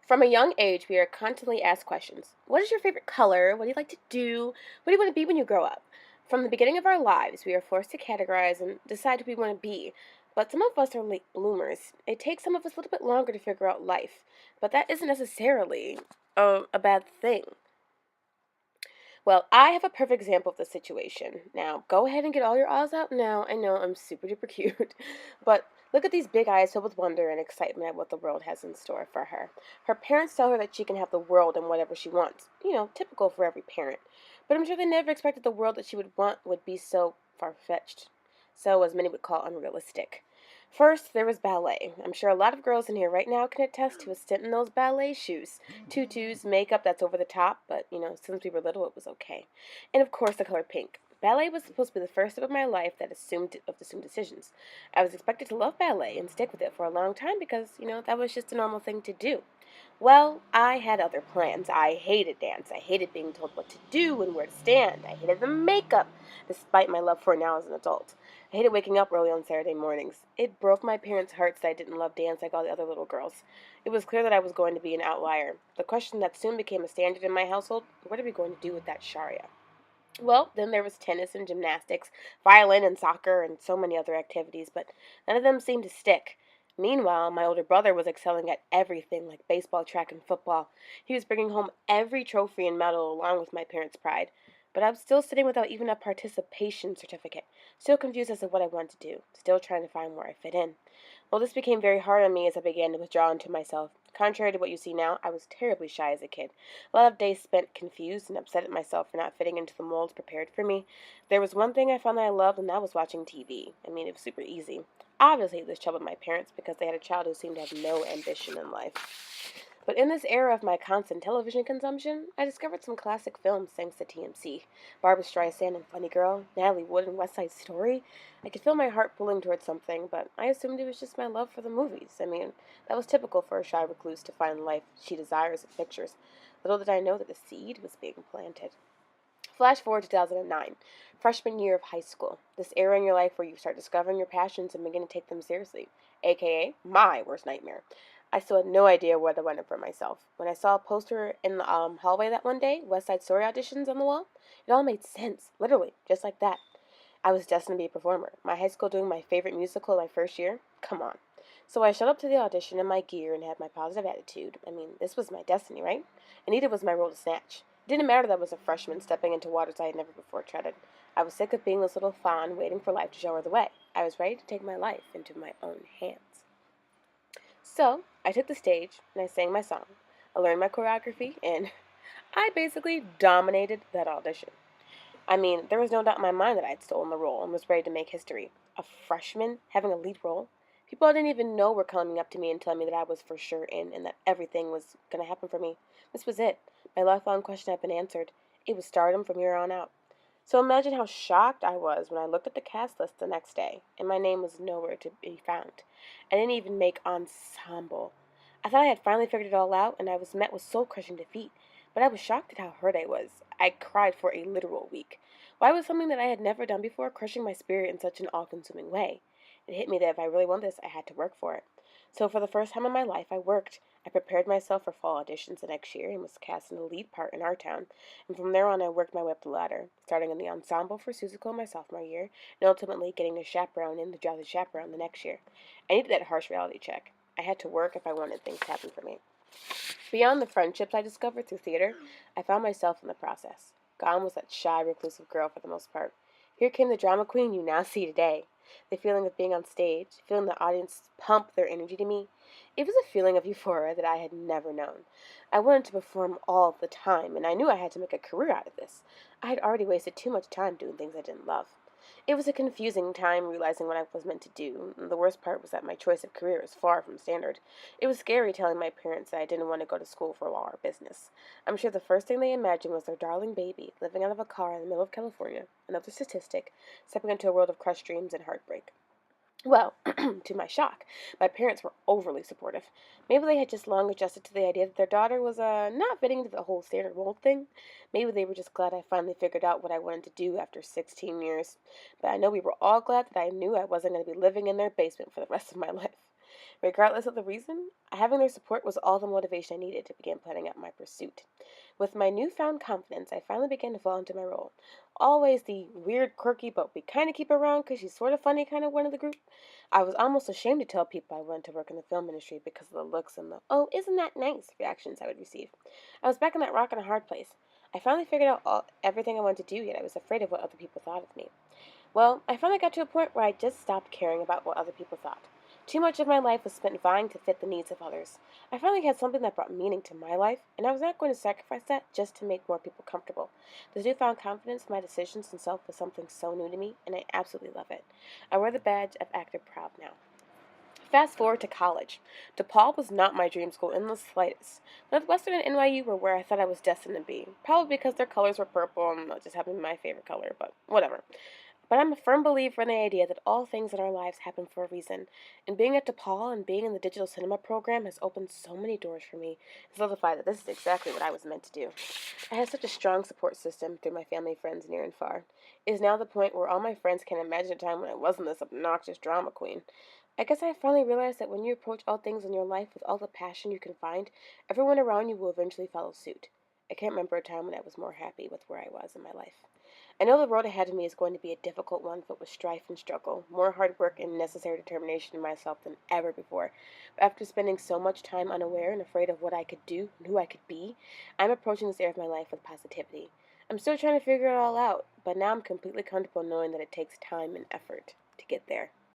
From a young age, we are constantly asked questions. What is your favorite color? What do you like to do? What do you want to be when you grow up? From the beginning of our lives, we are forced to categorize and decide who we want to be. But some of us are late bloomers. It takes some of us a little bit longer to figure out life. But that isn't necessarily a bad thing. Well, I have a perfect example of the situation. Now, go ahead and get all your eyes out now. I know I'm super duper cute. But look at these big eyes filled with wonder and excitement at what the world has in store for her. Her parents tell her that she can have the world and whatever she wants. Typical for every parent. But I'm sure they never expected the world that she would want would be so far fetched. So, as many would call unrealistic. First, there was ballet. I'm sure a lot of girls in here right now can attest to a stint in those ballet shoes. Tutus, makeup that's over the top, but since we were little, it was okay. And of course, the color pink. Ballet was supposed to be the first step of my life that assumed decisions. I was expected to love ballet and stick with it for a long time because, that was just a normal thing to do. Well, I had other plans. I hated dance. I hated being told what to do and where to stand. I hated the makeup, despite my love for it now as an adult. I hated waking up early on Saturday mornings. It broke my parents' hearts that I didn't love dance like all the other little girls. It was clear that I was going to be an outlier. The question that soon became a standard in my household: what are we going to do with that Sharia? Well, then there was tennis and gymnastics, violin and soccer, and so many other activities, but none of them seemed to stick. Meanwhile, my older brother was excelling at everything like baseball, track, and football. He was bringing home every trophy and medal along with my parents' pride. But I was still sitting without even a participation certificate, still confused as to what I wanted to do, still trying to find where I fit in. Well, this became very hard on me as I began to withdraw into myself. Contrary to what you see now, I was terribly shy as a kid. A lot of days spent confused and upset at myself for not fitting into the molds prepared for me. There was one thing I found that I loved, and that was watching TV. I mean, it was super easy. Obviously, this troubled my parents because they had a child who seemed to have no ambition in life. But in this era of my constant television consumption, I discovered some classic films thanks to TMC. Barbra Streisand and Funny Girl, Natalie Wood and West Side Story. I could feel my heart pulling towards something, but I assumed it was just my love for the movies. I mean, that was typical for a shy recluse to find the life she desires in pictures. Little did I know that the seed was being planted. Flash forward to 2009, freshman year of high school. This era in your life where you start discovering your passions and begin to take them seriously, aka my worst nightmare. I still had no idea what I wanted for myself. When I saw a poster in the hallway that one day, West Side Story auditions on the wall, it all made sense, literally, just like that. I was destined to be a performer. My high school doing my favorite musical in my first year? Come on. So I showed up to the audition in my gear and had my positive attitude. I mean, this was my destiny, right? Anita was my role to snatch. It didn't matter that I was a freshman stepping into waters I had never before treaded. I was sick of being this little fawn waiting for life to show her the way. I was ready to take my life into my own hands. So I took the stage and I sang my song. I learned my choreography and I basically dominated that audition. I mean, there was no doubt in my mind that I had stolen the role and was ready to make history. A freshman having a lead role? People I didn't even know were coming up to me and telling me that I was for sure in and that everything was going to happen for me. This was it. My lifelong question had been answered. It was stardom from here on out. So imagine how shocked I was when I looked at the cast list the next day and my name was nowhere to be found. I didn't even make ensemble. I thought I had finally figured it all out and I was met with soul crushing defeat, but I was shocked at how hurt I was. I cried for a literal week. Why was something that I had never done before crushing my spirit in such an all consuming way? It hit me that if I really wanted this, I had to work for it. So for the first time in my life, I worked. I prepared myself for fall auditions the next year and was cast in the lead part in our town. And from there on, I worked my way up the ladder, starting in the ensemble for Suzico my sophomore year, and ultimately getting a chaperone in the Jolly Chaperone the next year. I needed that harsh reality check. I had to work if I wanted things to happen for me. Beyond the friendships I discovered through theater, I found myself in the process. Gone was that shy, reclusive girl for the most part. Here came the drama queen you now see today. The feeling of being on stage, feeling the audience pump their energy to me. It was a feeling of euphoria that I had never known. I wanted to perform all the time, and I knew I had to make a career out of this. I had already wasted too much time doing things I didn't love. It was a confusing time realizing what I was meant to do. The worst part was that my choice of career was far from standard. It was scary telling my parents that I didn't want to go to school for law or business. I'm sure the first thing they imagined was their darling baby living out of a car in the middle of California, another statistic, stepping into a world of crushed dreams and heartbreak. Well, to my shock, my parents were overly supportive. Maybe they had just long adjusted to the idea that their daughter was not fitting into the whole standard mold thing. Maybe they were just glad I finally figured out what I wanted to do after 16 years. But I know we were all glad that I knew I wasn't going to be living in their basement for the rest of my life. Regardless of the reason, having their support was all the motivation I needed to begin planning out my pursuit. With my newfound confidence, I finally began to fall into my role. Always the weird, quirky, but we kind of keep her around because she's sort of funny kind of one of the group. I was almost ashamed to tell people I wanted to work in the film industry because of the looks and the, oh, isn't that nice reactions I would receive. I was back in that rock and a hard place. I finally figured out everything I wanted to do, yet I was afraid of what other people thought of me. Well, I finally got to a point where I just stopped caring about what other people thought. Too much of my life was spent vying to fit the needs of others. I finally had something that brought meaning to my life, and I was not going to sacrifice that just to make more people comfortable. This newfound confidence in my decisions and self was something so new to me, and I absolutely love it. I wear the badge of actor proud now. Fast forward to college. DePaul was not my dream school in the slightest. Northwestern and NYU were where I thought I was destined to be. Probably because their colors were purple and that just happened to be my favorite color, but whatever. But I'm a firm believer in the idea that all things in our lives happen for a reason. And being at DePaul and being in the digital cinema program has opened so many doors for me and solidified that this is exactly what I was meant to do. I have such a strong support system through my family and friends near and far. It is now the point where all my friends can imagine a time when I wasn't this obnoxious drama queen. I guess I finally realized that when you approach all things in your life with all the passion you can find, everyone around you will eventually follow suit. I can't remember a time when I was more happy with where I was in my life. I know the road ahead of me is going to be a difficult one, filled with strife and struggle, more hard work and necessary determination in myself than ever before. But after spending so much time unaware and afraid of what I could do and who I could be, I'm approaching this area of my life with positivity. I'm still trying to figure it all out, but now I'm completely comfortable knowing that it takes time and effort to get there.